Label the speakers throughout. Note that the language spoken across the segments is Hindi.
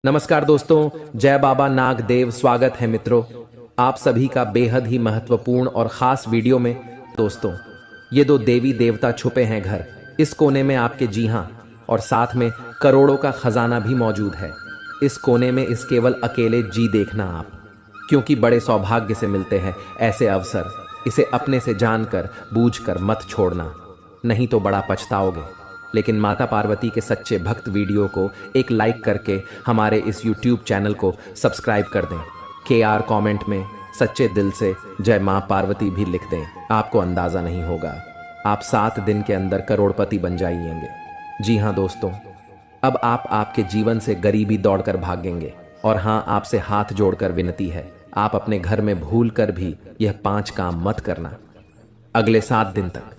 Speaker 1: नमस्कार दोस्तों, जय बाबा नागदेव। स्वागत है मित्रों आप सभी का बेहद ही महत्वपूर्ण और खास वीडियो में। दोस्तों, ये दो देवी देवता छुपे हैं घर इस कोने में आपके, जी हाँ, और साथ में करोड़ों का खजाना भी मौजूद है इस कोने में। इस केवल अकेले जी देखना आप, क्योंकि बड़े सौभाग्य से मिलते हैं ऐसे अवसर। इसे अपने से जानकर बूझकर मत छोड़ना, नहीं तो बड़ा पछताओगे। लेकिन माता पार्वती के सच्चे भक्त वीडियो को एक लाइक करके हमारे इस YouTube चैनल को सब्सक्राइब कर दें। KR कमेंट में सच्चे दिल से जय माँ पार्वती भी लिख दें। आपको अंदाज़ा नहीं होगा, आप 7 दिन के अंदर करोड़पति बन जाइएंगे। जी हाँ दोस्तों, अब आपके जीवन से गरीबी दौड़कर भागेंगे। और हाँ, आपसे हाथ जोड़कर विनती है, आप अपने घर में भूल कर भी यह 5 काम मत करना अगले 7 दिन तक,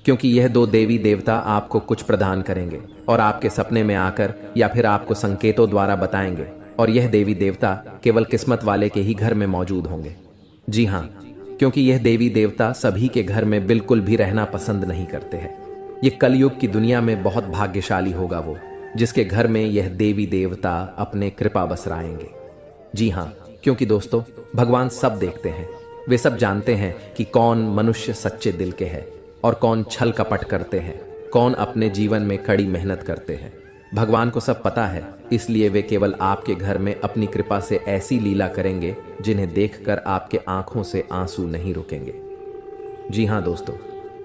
Speaker 1: क्योंकि यह दो देवी देवता आपको कुछ प्रदान करेंगे और आपके सपने में आकर या फिर आपको संकेतों द्वारा बताएंगे। और यह देवी देवता केवल किस्मत वाले के ही घर में मौजूद होंगे। जी हाँ, क्योंकि यह देवी देवता सभी के घर में बिल्कुल भी रहना पसंद नहीं करते हैं। ये कलयुग की दुनिया में बहुत भाग्यशाली होगा वो, जिसके घर में यह देवी देवता अपने कृपा बसराएंगे। जी हाँ, क्योंकि दोस्तों, भगवान सब देखते हैं। वे सब जानते हैं कि कौन मनुष्य सच्चे दिल के हैं और कौन छल कपट करते हैं, कौन अपने जीवन में कड़ी मेहनत करते हैं। भगवान को सब पता है, इसलिए वे केवल आपके घर में अपनी कृपा से ऐसी लीला करेंगे जिन्हें देखकर आपके आंखों से आंसू नहीं रुकेंगे। जी हाँ दोस्तों,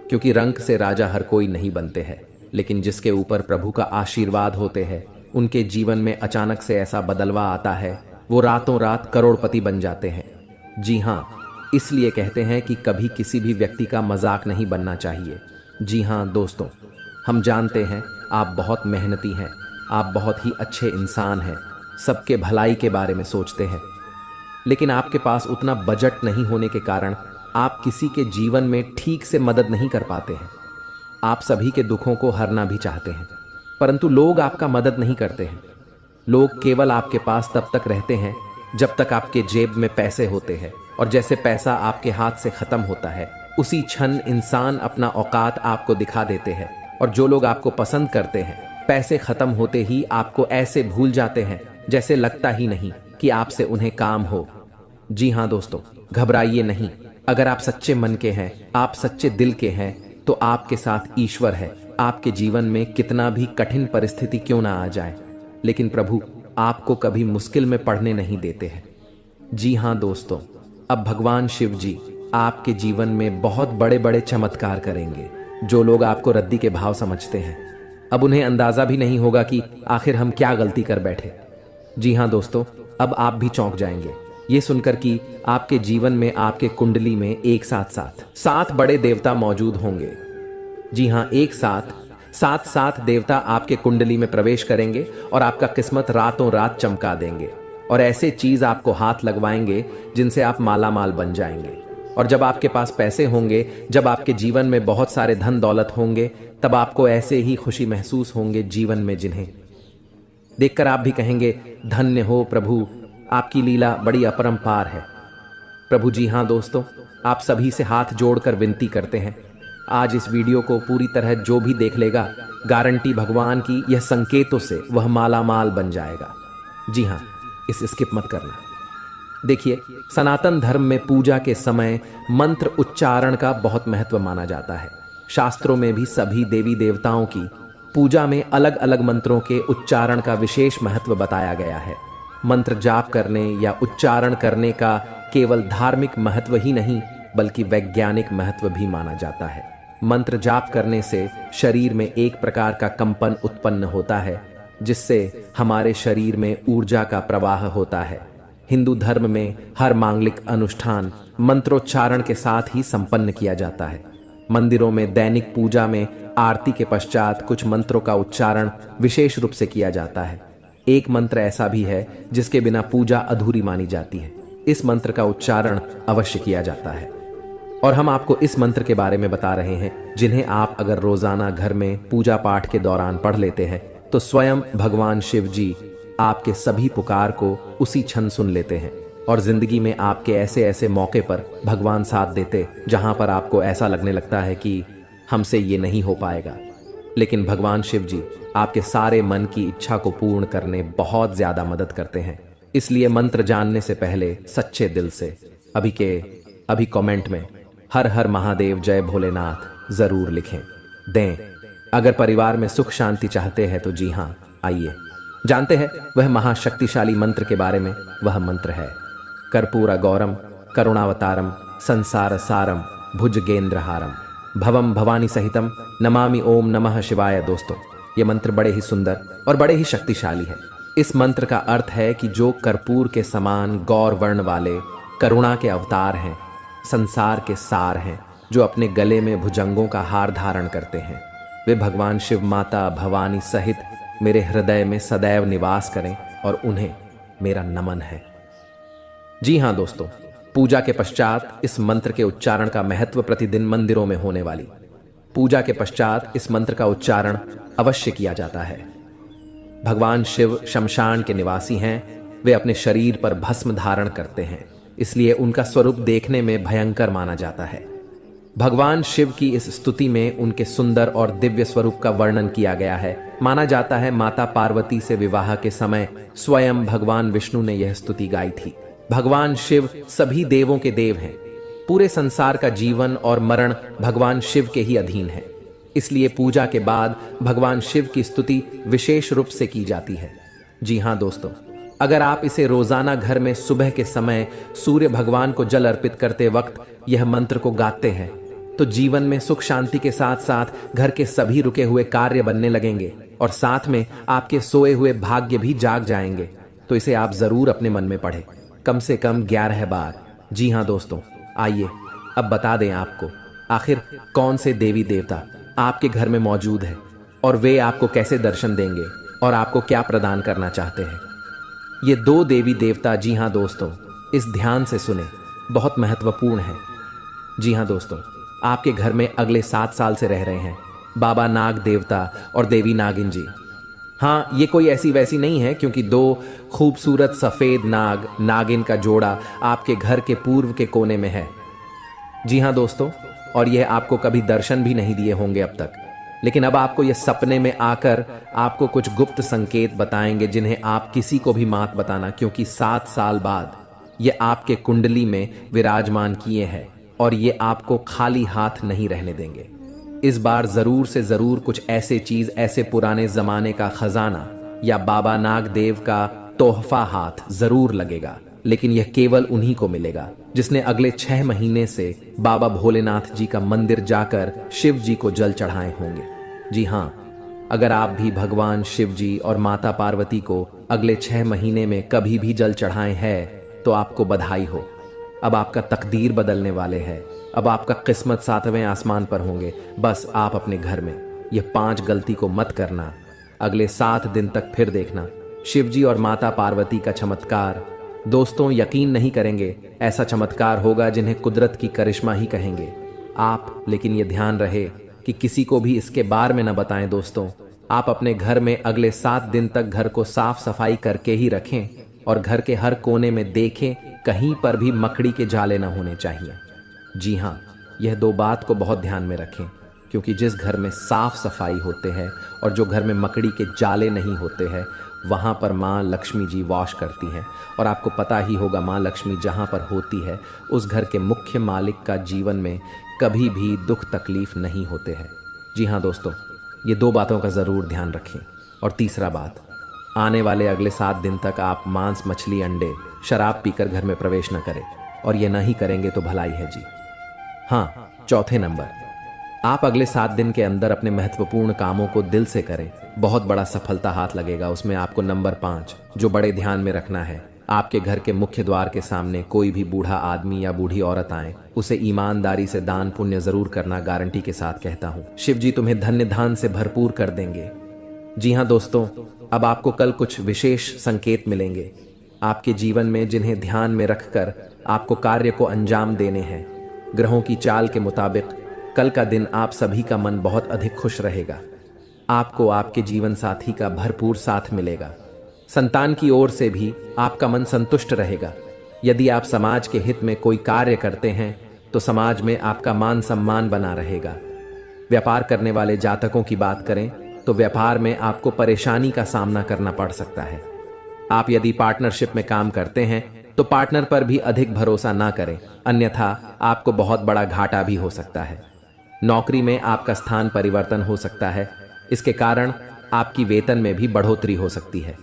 Speaker 1: क्योंकि रंग से राजा हर कोई नहीं बनते हैं, लेकिन जिसके ऊपर प्रभु का आशीर्वाद होते हैं उनके जीवन में अचानक से ऐसा बदलवा आता है, वो रातों रात करोड़पति बन जाते हैं। जी हाँ, इसलिए कहते हैं कि कभी किसी भी व्यक्ति का मजाक नहीं बनना चाहिए। जी हाँ दोस्तों, हम जानते हैं आप बहुत मेहनती हैं, आप बहुत ही अच्छे इंसान हैं, सबके भलाई के बारे में सोचते हैं, लेकिन आपके पास उतना बजट नहीं होने के कारण आप किसी के जीवन में ठीक से मदद नहीं कर पाते हैं। आप सभी के दुखों को हरना भी चाहते हैं, परंतु लोग आपका मदद नहीं करते हैं। लोग केवल आपके पास तब तक रहते हैं जब तक आपके जेब में पैसे होते हैं, और जैसे पैसा आपके हाथ से खत्म होता है उसी क्षण इंसान अपना औकात आपको दिखा देते हैं। और जो लोग आपको पसंद करते हैं, पैसे खत्म होते ही आपको ऐसे भूल जाते हैं जैसे लगता ही नहीं कि आपसे उन्हें काम हो। जी हाँ दोस्तों, घबराइए नहीं। अगर आप सच्चे मन के हैं, आप सच्चे दिल के हैं, तो आपके साथ ईश्वर है। आपके जीवन में कितना भी कठिन परिस्थिति क्यों ना आ जाए, लेकिन प्रभु आपको कभी मुश्किल में पड़ने नहीं देते हैं। जी हाँ दोस्तों, अब भगवान शिव जी आपके जीवन में बहुत बड़े बड़े चमत्कार करेंगे। जो लोग आपको रद्दी के भाव समझते हैं, अब उन्हें अंदाजा भी नहीं होगा कि आखिर हम क्या गलती कर बैठे। जी हाँ दोस्तों, अब आप भी चौंक जाएंगे ये सुनकर कि आपके जीवन में, आपके कुंडली में एक साथ 7 बड़े देवता मौजूद होंगे। जी हाँ, एक साथ 7 देवता आपके कुंडली में प्रवेश करेंगे और आपका किस्मत रातों रात चमका देंगे। और ऐसे चीज आपको हाथ लगवाएंगे जिनसे आप माला माल बन जाएंगे। और जब आपके पास पैसे होंगे, जब आपके जीवन में बहुत सारे धन दौलत होंगे, तब आपको ऐसे ही खुशी महसूस होंगे जीवन में, जिन्हें देखकर आप भी कहेंगे धन्य हो प्रभु, आपकी लीला बड़ी अपरंपार है प्रभु। जी हाँ दोस्तों, आप सभी से हाथ जोड़कर विनती करते हैं, आज इस वीडियो को पूरी तरह जो भी देख लेगा, गारंटी भगवान की यह संकेतों से वह माला माल बन जाएगा। जी हाँ, इसे स्किप मत करना। देखिए, सनातन धर्म में पूजा के समय मंत्र उच्चारण का बहुत महत्व माना जाता है। शास्त्रों में भी सभी देवी देवताओं की पूजा में अलग अलग मंत्रों के उच्चारण का विशेष महत्व बताया गया है। मंत्र जाप करने या उच्चारण करने का केवल धार्मिक महत्व ही नहीं, बल्कि वैज्ञानिक महत्व भी माना जाता है। मंत्र जाप करने से शरीर में एक प्रकार का कंपन उत्पन्न होता है, जिससे हमारे शरीर में ऊर्जा का प्रवाह होता है। हिंदू धर्म में हर मांगलिक अनुष्ठान मंत्रोच्चारण के साथ ही संपन्न किया जाता है। मंदिरों में दैनिक पूजा में आरती के पश्चात कुछ मंत्रों का उच्चारण विशेष रूप से किया जाता है। एक मंत्र ऐसा भी है जिसके बिना पूजा अधूरी मानी जाती है। इस मंत्र का उच्चारण अवश्य किया जाता है, और हम आपको इस मंत्र के बारे में बता रहे हैं, जिन्हें आप अगर रोजाना घर में पूजा पाठ के दौरान पढ़ लेते हैं तो स्वयं भगवान शिव जी आपके सभी पुकार को उसी क्षण सुन लेते हैं। और जिंदगी में आपके ऐसे ऐसे मौके पर भगवान साथ देते जहां पर आपको ऐसा लगने लगता है कि हमसे ये नहीं हो पाएगा, लेकिन भगवान शिव जी आपके सारे मन की इच्छा को पूर्ण करने बहुत ज्यादा मदद करते हैं। इसलिए मंत्र जानने से पहले सच्चे दिल से अभी कमेंट में हर हर महादेव जय भोलेनाथ जरूर लिखें दें। अगर परिवार में सुख शांति चाहते हैं तो जी हाँ, आइए जानते हैं वह महाशक्तिशाली मंत्र के बारे में। वह मंत्र है कर्पूर गौरम करुणावतारम संसार सारम भुजगेंद्रहारम भवम भवानी सहितम नमामि ओम नमः शिवाय। दोस्तों, यह मंत्र बड़े ही सुंदर और बड़े ही शक्तिशाली है। इस मंत्र का अर्थ है कि जो कर्पूर के समान गौर वर्ण वाले करुणा के अवतार हैं, संसार के सार हैं, जो अपने गले में भुजंगों का हार धारण करते हैं, वे भगवान शिव माता भवानी सहित मेरे हृदय में सदैव निवास करें और उन्हें मेरा नमन है। जी हां दोस्तों, पूजा के पश्चात इस मंत्र के उच्चारण का महत्व प्रतिदिन मंदिरों में होने वाली पूजा के पश्चात इस मंत्र का उच्चारण अवश्य किया जाता है। भगवान शिव शमशान के निवासी हैं। वे अपने शरीर पर भस्म धारण करते हैं, इसलिए उनका स्वरूप देखने में भयंकर माना जाता है। भगवान शिव की इस स्तुति में उनके सुंदर और दिव्य स्वरूप का वर्णन किया गया है। माना जाता है माता पार्वती से विवाह के समय स्वयं भगवान विष्णु ने यह स्तुति गाई थी। भगवान शिव सभी देवों के देव हैं। पूरे संसार का जीवन और मरण भगवान शिव के ही अधीन है। इसलिए पूजा के बाद भगवान शिव की स्तुति विशेष रूप से की जाती है। जी हां दोस्तों, अगर आप इसे रोजाना घर में सुबह के समय सूर्य भगवान को जल अर्पित करते वक्त यह मंत्र को गाते हैं तो जीवन में सुख शांति के साथ साथ घर के सभी रुके हुए कार्य बनने लगेंगे और साथ में आपके सोए हुए भाग्य भी जाग जाएंगे। तो इसे आप जरूर अपने मन में पढ़ें, कम से कम 11 बार। जी हां दोस्तों, आइए अब बता दें आपको आखिर कौन से देवी देवता आपके घर में मौजूद है और वे आपको कैसे दर्शन देंगे और आपको क्या प्रदान करना चाहते हैं। ये 2 देवी देवता, जी हां दोस्तों, इस ध्यान से सुने, बहुत महत्वपूर्ण है। जी हां दोस्तों, आपके घर में अगले 7 साल से रह रहे हैं बाबा नाग देवता और देवी नागिन जी। हाँ, ये कोई ऐसी वैसी नहीं है, क्योंकि 2 खूबसूरत सफेद नाग नागिन का जोड़ा आपके घर के पूर्व के कोने में है। जी हाँ दोस्तों, और यह आपको कभी दर्शन भी नहीं दिए होंगे अब तक, लेकिन अब आपको यह सपने में आकर आपको कुछ गुप्त संकेत बताएंगे जिन्हें आप किसी को भी मत बताना, क्योंकि 7 साल बाद ये आपके कुंडली में विराजमान किए हैं और ये आपको खाली हाथ नहीं रहने देंगे। इस बार जरूर से जरूर कुछ ऐसे चीज, ऐसे पुराने जमाने का खजाना या बाबा नाग देव का तोहफा हाथ जरूर लगेगा, लेकिन यह केवल उन्हीं को मिलेगा जिसने अगले 6 महीने से बाबा भोलेनाथ जी का मंदिर जाकर शिव जी को जल चढ़ाए होंगे। जी हाँ, अगर आप भी भगवान शिव जी और माता पार्वती को अगले 6 महीने में कभी भी जल चढ़ाए हैं तो आपको बधाई हो। अब आपका तकदीर बदलने वाले हैं। अब आपका किस्मत 7वें आसमान पर होंगे। बस आप अपने घर में यह 5 गलती को मत करना। अगले 7 दिन तक फिर देखना शिवजी और माता पार्वती का चमत्कार। दोस्तों, यकीन नहीं करेंगे, ऐसा चमत्कार होगा जिन्हें कुदरत की करिश्मा ही कहेंगे आप। लेकिन यह ध्यान रहे कि किसी को भी इसके बारे में न बताएं। दोस्तों, आप अपने घर में अगले 7 दिन तक घर को साफ सफाई करके ही रखें और घर के हर कोने में देखें, कहीं पर भी मकड़ी के जाले न होने चाहिए। जी हाँ, यह 2 बात को बहुत ध्यान में रखें, क्योंकि जिस घर में साफ सफाई होते हैं और जो घर में मकड़ी के जाले नहीं होते हैं, वहाँ पर माँ लक्ष्मी जी वास करती हैं। और आपको पता ही होगा, माँ लक्ष्मी जहाँ पर होती है उस घर के मुख्य मालिक का जीवन में कभी भी दुख तकलीफ नहीं होते हैं। जी हाँ दोस्तों, ये 2 बातों का ज़रूर ध्यान रखें। और तीसरा बात, आने वाले अगले 7 दिन तक आप मांस, मछली, अंडे, शराब पीकर घर में प्रवेश न करें, और ये नहीं करेंगे तो भलाई है जी। हाँ, चौथे नंबर, आप अगले 7 दिन के अंदर अपने महत्वपूर्ण कामों को दिल से करें, बहुत बड़ा सफलता हाथ लगेगा। उसमें आपको नंबर 5 जो बड़े ध्यान में रखना है, आपके घर के मुख्य द्वार के सामने कोई भी बूढ़ा आदमी या बूढ़ी औरत आए, उसे ईमानदारी से दान पुण्य जरूर करना, गारंटी के साथ कहता हूँ। शिव जी तुम्हें धन्य धान से भरपूर कर देंगे। जी हाँ दोस्तों, अब आपको कल कुछ विशेष संकेत मिलेंगे आपके जीवन में, जिन्हें ध्यान में रखकर आपको कार्य को अंजाम देने हैं। ग्रहों की चाल के मुताबिक कल का दिन आप सभी का मन बहुत अधिक खुश रहेगा। आपको आपके जीवन साथी का भरपूर साथ मिलेगा। संतान की ओर से भी आपका मन संतुष्ट रहेगा। यदि आप समाज के हित में कोई कार्य करते हैं तो समाज में आपका मान सम्मान बना रहेगा। व्यापार करने वाले जातकों की बात करें तो व्यापार में आपको परेशानी का सामना करना पड़ सकता है। आप यदि पार्टनरशिप में काम करते हैं तो पार्टनर पर भी अधिक भरोसा ना करें, अन्यथा आपको बहुत बड़ा घाटा भी हो सकता है। नौकरी में आपका स्थान परिवर्तन हो सकता है, इसके कारण आपकी वेतन में भी बढ़ोतरी हो सकती है।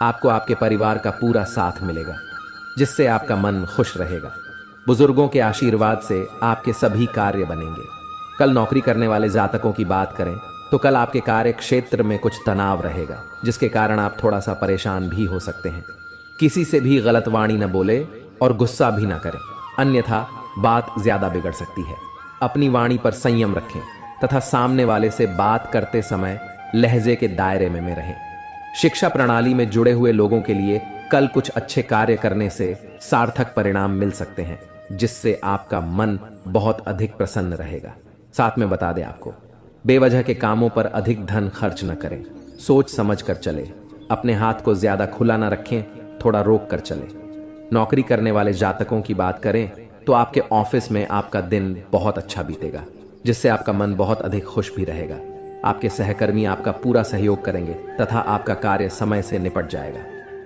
Speaker 1: आपको आपके परिवार का पूरा साथ मिलेगा, जिससे आपका मन खुश रहेगा। बुजुर्गों के आशीर्वाद से आपके सभी कार्य बनेंगे। कल नौकरी करने वाले जातकों की बात करें तो कल आपके कार्य क्षेत्र में कुछ तनाव रहेगा, जिसके कारण आप थोड़ा सा परेशान भी हो सकते हैं। किसी से भी गलत वाणी न बोले और गुस्सा भी न करें, अन्यथा बात ज्यादा बिगड़ सकती है। अपनी वाणी पर संयम रखें तथा सामने वाले से बात करते समय लहजे के दायरे में रहें। शिक्षा प्रणाली में जुड़े हुए लोगों के लिए कल कुछ अच्छे कार्य करने से सार्थक परिणाम मिल सकते हैं, जिससे आपका मन बहुत अधिक प्रसन्न रहेगा। साथ में बता दें आपको, बेवजह के कामों पर अधिक धन खर्च न करें, सोच समझ कर चले। अपने हाथ को ज्यादा खुला न रखें, थोड़ा रोक कर चले। नौकरी करने वाले जातकों की बात करें तो आपके ऑफिस में आपका दिन बहुत अच्छा बीतेगा, जिससे आपका मन बहुत अधिक खुश भी रहेगा। आपके सहकर्मी आपका पूरा सहयोग करेंगे तथा आपका कार्य समय से निपट जाएगा।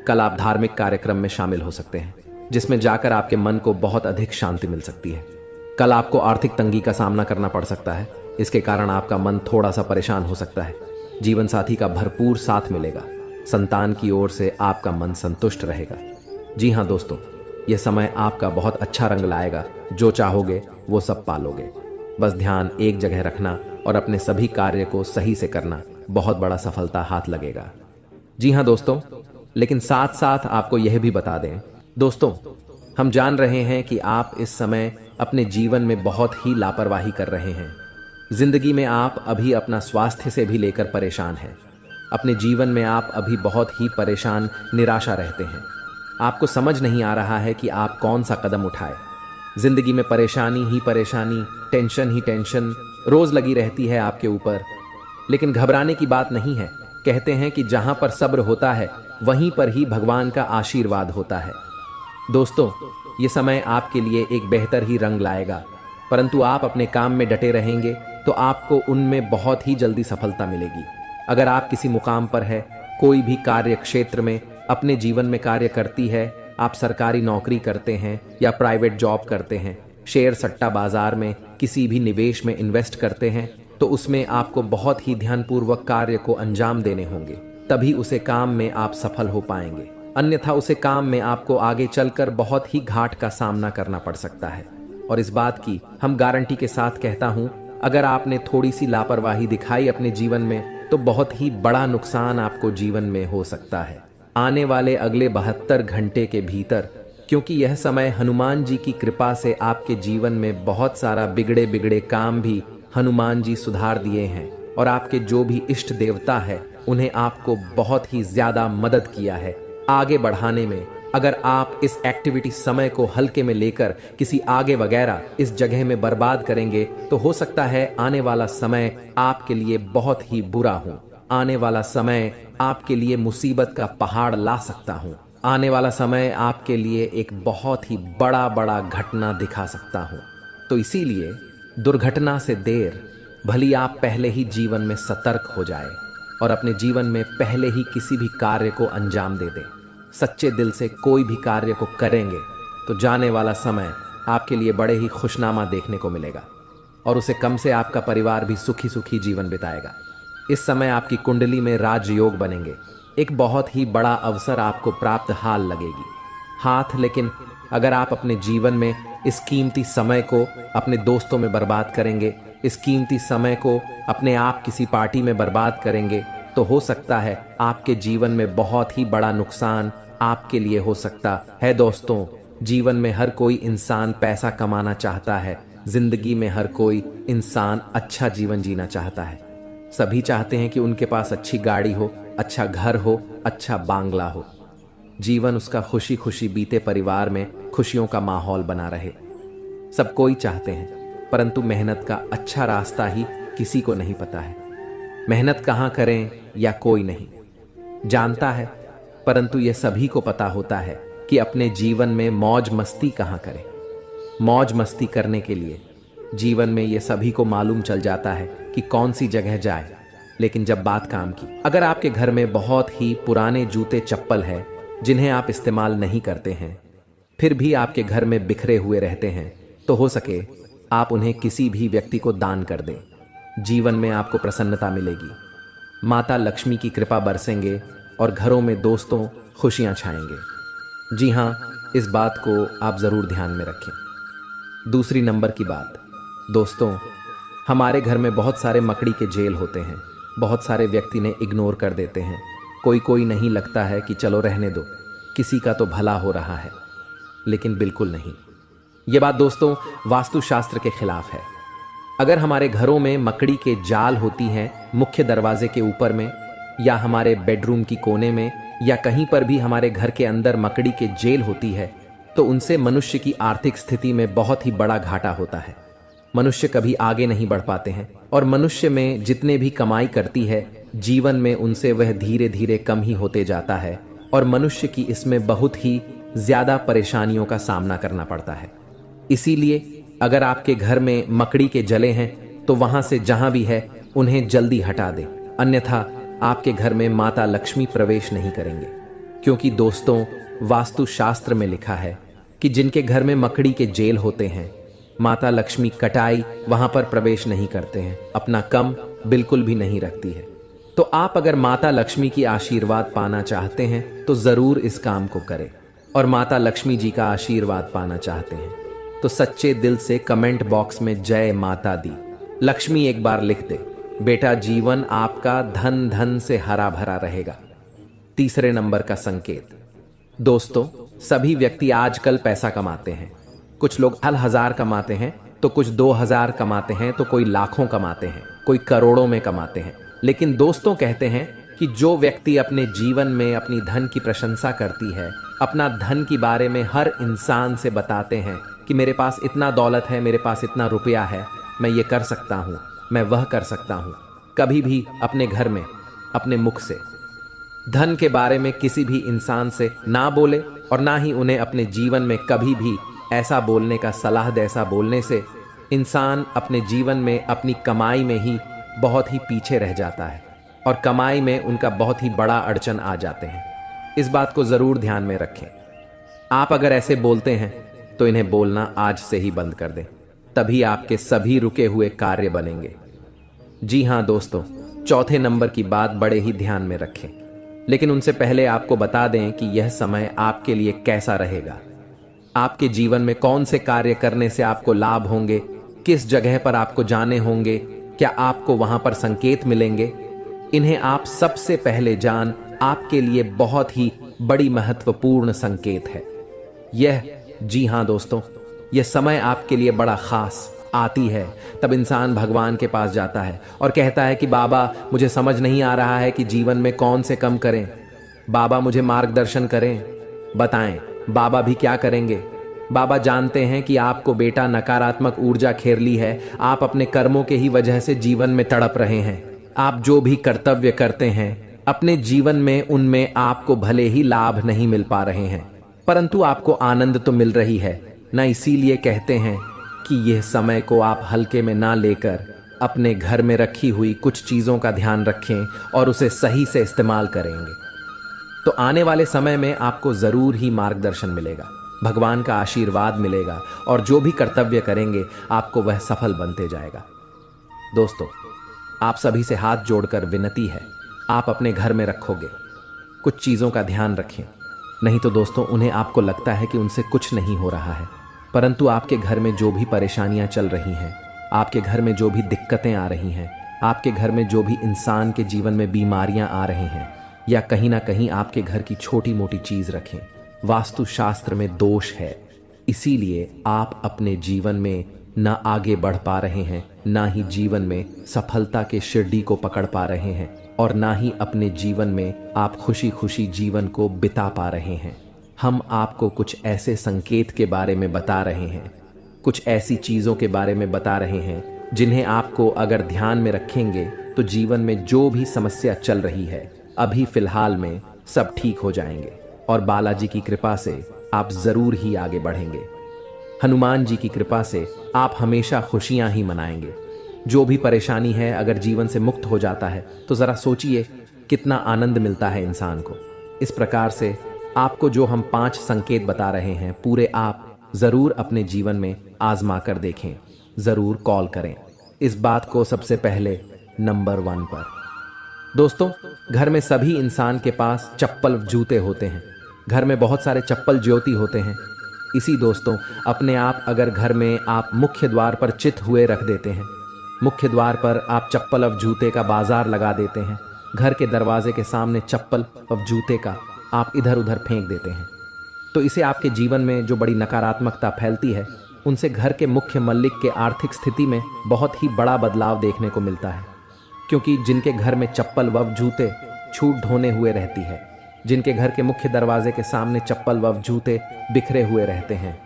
Speaker 1: कल आप धार्मिक कार्यक्रम में शामिल हो सकते हैं, जिसमें जाकर आपके मन को बहुत अधिक शांति मिल सकती है। कल आपको आर्थिक तंगी का सामना करना पड़ सकता है, इसके कारण आपका मन थोड़ा सा परेशान हो सकता है। जीवन साथी का भरपूर साथ मिलेगा। संतान की ओर से आपका मन संतुष्ट रहेगा। जी हाँ दोस्तों, यह समय आपका बहुत अच्छा रंग लाएगा। जो चाहोगे वो सब पालोगे। बस ध्यान एक जगह रखना और अपने सभी कार्य को सही से करना, बहुत बड़ा सफलता हाथ लगेगा। जी हाँ दोस्तों, लेकिन साथ साथ आपको यह भी बता दें दोस्तों, हम जान रहे हैं कि आप इस समय अपने जीवन में बहुत ही लापरवाही कर रहे हैं। जिंदगी में आप अभी अपना स्वास्थ्य से भी लेकर परेशान हैं। अपने जीवन में आप अभी बहुत ही परेशान, निराशा रहते हैं। आपको समझ नहीं आ रहा है कि आप कौन सा कदम उठाए। जिंदगी में परेशानी ही परेशानी, टेंशन ही टेंशन रोज लगी रहती है आपके ऊपर। लेकिन घबराने की बात नहीं है। कहते हैं कि जहां पर सब्र होता है वहीं पर ही भगवान का आशीर्वाद होता है। दोस्तों, ये समय आपके लिए एक बेहतर ही रंग लाएगा, परंतु आप अपने काम में डटे रहेंगे तो आपको उनमें बहुत ही जल्दी सफलता मिलेगी। अगर आप किसी मुकाम पर है, कोई भी कार्य क्षेत्र में अपने जीवन में कार्य करती है, आप सरकारी नौकरी करते हैं या प्राइवेट जॉब करते हैं, शेयर सट्टा बाजार में किसी भी निवेश में इन्वेस्ट करते हैं, तो उसमें आपको बहुत ही ध्यानपूर्वक कार्य को अंजाम देने होंगे, तभी उसे काम में आप सफल हो पाएंगे। अन्यथा उसे काम में आपको आगे चलकर बहुत ही घाट का सामना करना पड़ सकता है। और इस बात की हम गारंटी के साथ कहता हूं, अगर आपने थोड़ी सी लापरवाही दिखाई अपने जीवन में तो बहुत ही बड़ा नुकसान आपको जीवन में हो सकता है आने वाले अगले 72 घंटे के भीतर, क्योंकि यह समय हनुमान जी की कृपा से आपके जीवन में बहुत सारा बिगड़े बिगड़े काम भी हनुमान जी सुधार दिए हैं और आपके जो भी इष्ट देवता है उन्हें आपको बहुत ही ज्यादा मदद किया है आगे बढ़ाने में। अगर आप इस एक्टिविटी समय को हल्के में लेकर किसी आगे वगैरह इस जगह में बर्बाद करेंगे तो हो सकता है आने वाला समय आपके लिए बहुत ही बुरा हो। आने वाला समय आपके लिए मुसीबत का पहाड़ ला सकता हूँ। आने वाला समय आपके लिए एक बहुत ही बड़ा घटना दिखा सकता हूँ। तो इसीलिए दुर्घटना से देर भली आप पहले ही जीवन में सतर्क हो जाए और अपने जीवन में पहले ही किसी भी कार्य को अंजाम दे दें। सच्चे दिल से कोई भी कार्य को करेंगे तो जाने वाला समय आपके लिए बड़े ही खुशनामा देखने को मिलेगा और उसे कम से आपका परिवार भी सुखी सुखी जीवन बिताएगा। इस समय आपकी कुंडली में राजयोग बनेंगे। एक बहुत ही बड़ा अवसर आपको प्राप्त हाल लगेगी हाथ। लेकिन अगर आप अपने जीवन में इस कीमती समय को अपने दोस्तों में बर्बाद करेंगे, इस कीमती समय को अपने आप किसी पार्टी में बर्बाद करेंगे, तो हो सकता है आपके जीवन में बहुत ही बड़ा नुकसान आपके लिए हो सकता है। दोस्तों, जीवन में हर कोई इंसान पैसा कमाना चाहता है। जिंदगी में हर कोई इंसान अच्छा जीवन जीना चाहता है। सभी चाहते हैं कि उनके पास अच्छी गाड़ी हो, अच्छा घर हो, अच्छा बांग्ला हो, जीवन उसका खुशी खुशी बीते, परिवार में खुशियों का माहौल बना रहे। सब कोई चाहते हैं, परंतु मेहनत का अच्छा रास्ता ही किसी को नहीं पता है। मेहनत कहाँ करें या कोई नहीं जानता है, परंतु यह सभी को पता होता है कि अपने जीवन में मौज मस्ती कहाँ करें। मौज मस्ती करने के लिए जीवन में यह सभी को मालूम चल जाता है कि कौन सी जगह जाए, लेकिन जब बात काम की, अगर आपके घर में बहुत ही पुराने जूते चप्पल है जिन्हें आप इस्तेमाल नहीं करते हैं, फिर भी आपके घर में बिखरे हुए रहते हैं, तो हो सके आप उन्हें किसी भी व्यक्ति को दान कर दें। जीवन में आपको प्रसन्नता मिलेगी, माता लक्ष्मी की कृपा बरसेंगे और घरों में दोस्तों खुशियां छाएंगे। जी हाँ, इस बात को आप ज़रूर ध्यान में रखें। दूसरी नंबर की बात, दोस्तों, हमारे घर में बहुत सारे मकड़ी के जेल होते हैं। बहुत सारे व्यक्ति ने इग्नोर कर देते हैं। कोई नहीं लगता है कि चलो रहने दो, किसी का तो भला हो रहा है, लेकिन बिल्कुल नहीं। ये बात दोस्तों वास्तुशास्त्र के खिलाफ है। अगर हमारे घरों में मकड़ी के जाल होती हैं मुख्य दरवाजे के ऊपर में, या हमारे बेडरूम की कोने में, या कहीं पर भी हमारे घर के अंदर मकड़ी के जेल होती है, तो उनसे मनुष्य की आर्थिक स्थिति में बहुत ही बड़ा घाटा होता है। मनुष्य कभी आगे नहीं बढ़ पाते हैं, और मनुष्य में जितने भी कमाई करती है जीवन में उनसे वह धीरे धीरे कम ही होते जाता है, और मनुष्य की इसमें बहुत ही ज्यादा परेशानियों का सामना करना पड़ता है। इसीलिए अगर आपके घर में मकड़ी के जले हैं तो वहां से जहां भी है उन्हें जल्दी हटा दें, अन्यथा आपके घर में माता लक्ष्मी प्रवेश नहीं करेंगे। क्योंकि दोस्तों वास्तुशास्त्र में लिखा है कि जिनके घर में मकड़ी के जेल होते हैं, माता लक्ष्मी कटाई वहां पर प्रवेश नहीं करते हैं, अपना कम बिल्कुल भी नहीं रखती है। तो आप अगर माता लक्ष्मी की आशीर्वाद पाना चाहते हैं तो जरूर इस काम को करें, और माता लक्ष्मी जी का आशीर्वाद पाना चाहते हैं तो सच्चे दिल से कमेंट बॉक्स में जय माता दी लक्ष्मी एक बार लिख दे। बेटा, जीवन आपका धन धन से हरा भरा रहेगा। तीसरे नंबर का संकेत, दोस्तों सभी व्यक्ति आजकल पैसा कमाते हैं। कुछ लोग 1000 कमाते हैं, तो कुछ 2000 कमाते हैं, तो कोई लाखों कमाते हैं, कोई करोड़ों में कमाते हैं। लेकिन दोस्तों कहते हैं कि जो व्यक्ति अपने जीवन में अपनी धन की प्रशंसा करती है, अपना धन के बारे में हर इंसान से बताते हैं कि मेरे पास इतना दौलत है, मेरे पास इतना रुपया है, मैं ये कर सकता हूँ, मैं वह कर सकता हूँ, कभी भी अपने घर में अपने मुख से धन के बारे में किसी भी इंसान से ना बोले, और ना ही उन्हें अपने जीवन में कभी भी ऐसा बोलने का सलाह दे। ऐसा बोलने से इंसान अपने जीवन में अपनी कमाई में ही बहुत ही पीछे रह जाता है, और कमाई में उनका बहुत ही बड़ा अड़चन आ जाते हैं। इस बात को जरूर ध्यान में रखें। आप अगर ऐसे बोलते हैं तो इन्हें बोलना आज से ही बंद कर दें, तभी आपके सभी रुके हुए कार्य बनेंगे। जी हाँ दोस्तों, चौथे नंबर की बात बड़े ही ध्यान में रखें, लेकिन उनसे पहले आपको बता दें कि यह समय आपके लिए कैसा रहेगा। आपके जीवन में कौन से कार्य करने से आपको लाभ होंगे, किस जगह पर आपको जाने होंगे, क्या आपको वहां पर संकेत मिलेंगे, इन्हें आप सबसे पहले जान आपके लिए बहुत ही बड़ी महत्वपूर्ण संकेत है यह। जी हाँ दोस्तों, यह समय आपके लिए बड़ा खास आती है। तब इंसान भगवान के पास जाता है और कहता है कि बाबा मुझे समझ नहीं आ रहा है कि जीवन में कौन से कम करें, बाबा मुझे मार्गदर्शन करें, बताएं बाबा भी क्या करेंगे। बाबा जानते हैं कि आपको बेटा नकारात्मक ऊर्जा घेर ली है, आप अपने कर्मों के ही वजह से जीवन में तड़प रहे हैं। आप जो भी कर्तव्य करते हैं अपने जीवन में, उनमें आपको भले ही लाभ नहीं मिल पा रहे हैं, परंतु आपको आनंद तो मिल रही है ना। इसीलिए कहते हैं कि यह समय को आप हल्के में ना लेकर अपने घर में रखी हुई कुछ चीजों का ध्यान रखें और उसे सही से इस्तेमाल करेंगे तो आने वाले समय में आपको जरूर ही मार्गदर्शन मिलेगा, भगवान का आशीर्वाद मिलेगा, और जो भी कर्तव्य करेंगे आपको वह सफल बनते जाएगा। दोस्तों आप सभी से हाथ जोड़कर विनती है, आप अपने घर में रखोगे कुछ चीजों का ध्यान रखें, नहीं तो दोस्तों उन्हें आपको लगता है कि उनसे कुछ नहीं हो रहा है, परंतु आपके घर में जो भी परेशानियां चल रही हैं, आपके घर में जो भी दिक्कतें आ रही हैं, आपके घर में जो भी इंसान के जीवन में बीमारियां आ रही हैं, या कहीं ना कहीं आपके घर की छोटी मोटी चीज रखें, वास्तुशास्त्र में दोष है। इसीलिए आप अपने जीवन में ना आगे बढ़ पा रहे हैं, ना ही जीवन में सफलता के शिरडी को पकड़ पा रहे हैं, और ना ही अपने जीवन में आप खुशी खुशी जीवन को बिता पा रहे हैं। हम आपको कुछ ऐसे संकेत के बारे में बता रहे हैं, कुछ ऐसी चीजों के बारे में बता रहे हैं जिन्हें आपको अगर ध्यान में रखेंगे तो जीवन में जो भी समस्या चल रही है अभी फिलहाल में सब ठीक हो जाएंगे, और बालाजी की कृपा से आप जरूर ही आगे बढ़ेंगे। हनुमान जी की कृपा से आप हमेशा खुशियां ही मनाएंगे। जो भी परेशानी है अगर जीवन से मुक्त हो जाता है तो जरा सोचिए कितना आनंद मिलता है इंसान को। इस प्रकार से आपको जो हम 5 संकेत बता रहे हैं पूरे आप जरूर अपने जीवन में आजमा कर देखें, जरूर कॉल करें इस बात को सबसे पहले नंबर 1 पर। दोस्तों, घर में सभी इंसान के पास चप्पल जूते होते हैं। घर में बहुत सारे चप्पल ज्योति होते हैं। इसी दोस्तों, अपने आप अगर घर में आप मुख्य द्वार पर चित हुए रख देते हैं, मुख्य द्वार पर आप चप्पल और जूते का बाजार लगा देते हैं, घर के दरवाजे के सामने चप्पल और जूते का आप इधर उधर फेंक देते हैं, तो इसे आपके जीवन में जो बड़ी नकारात्मकता फैलती है उनसे घर के मुख्य मालिक के आर्थिक स्थिति में बहुत ही बड़ा बदलाव देखने को मिलता है। क्योंकि जिनके घर में चप्पल व जूते छूट ढोने हुए रहती है, जिनके घर के मुख्य दरवाजे के सामने चप्पल व जूते बिखरे हुए रहते हैं,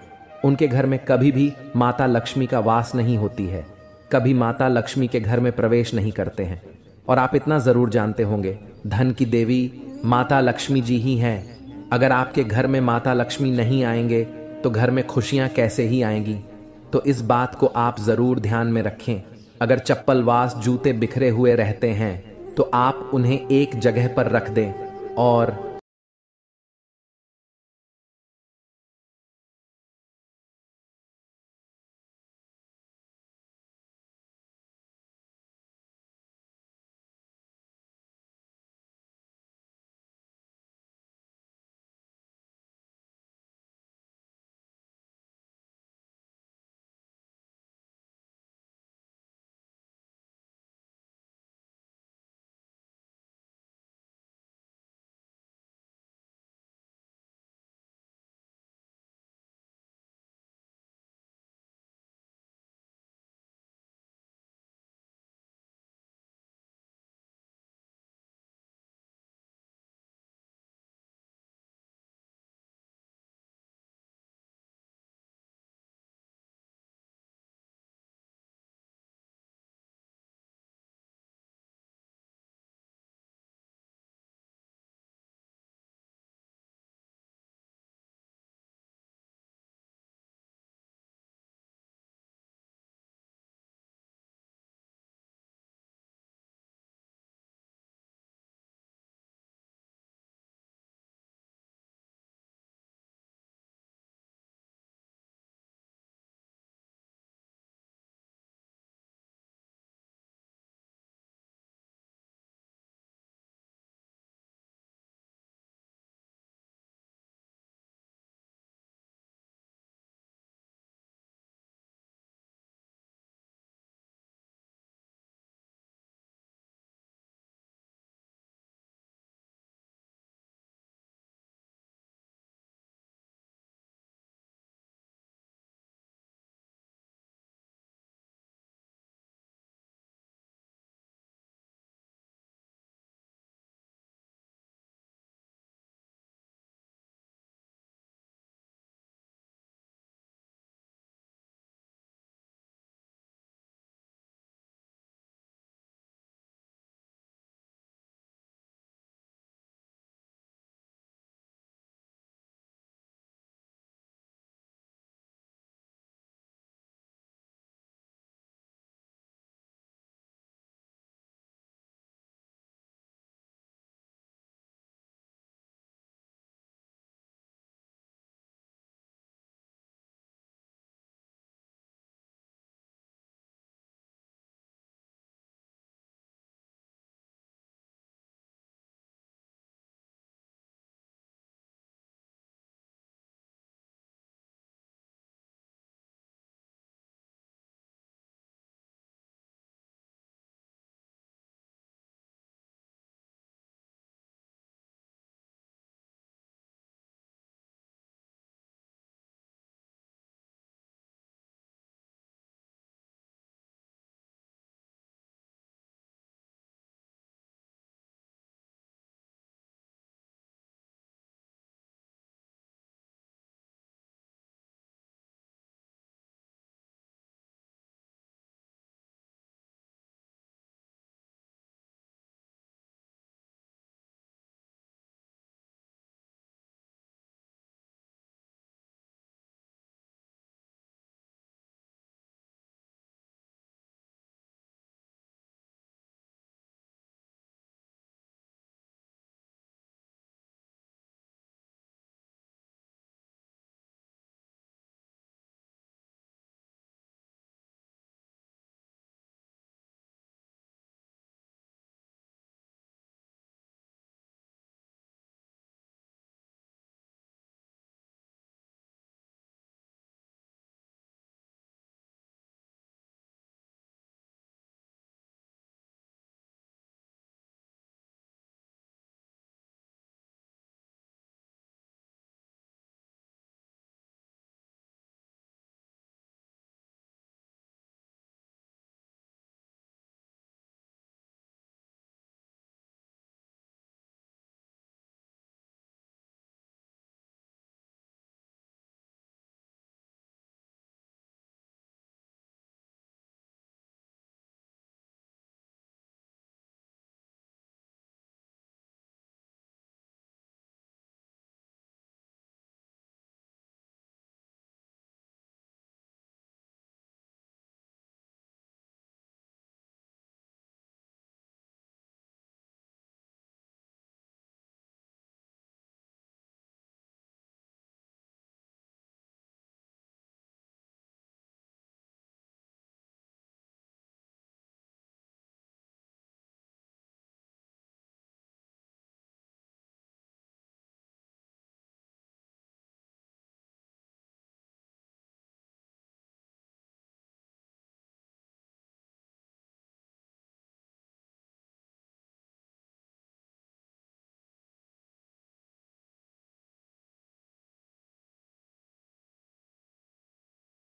Speaker 1: उनके घर में कभी भी माता लक्ष्मी का वास नहीं होती है, कभी माता लक्ष्मी के घर में प्रवेश नहीं करते हैं। और आप इतना जरूर जानते होंगे, धन की देवी माता लक्ष्मी जी ही हैं। अगर आपके घर में माता लक्ष्मी नहीं आएंगे तो घर में खुशियां कैसे ही आएंगी। तो इस बात को आप जरूर ध्यान में रखें। अगर चप्पल वास जूते बिखरे हुए रहते हैं तो आप उन्हें एक जगह पर रख दें और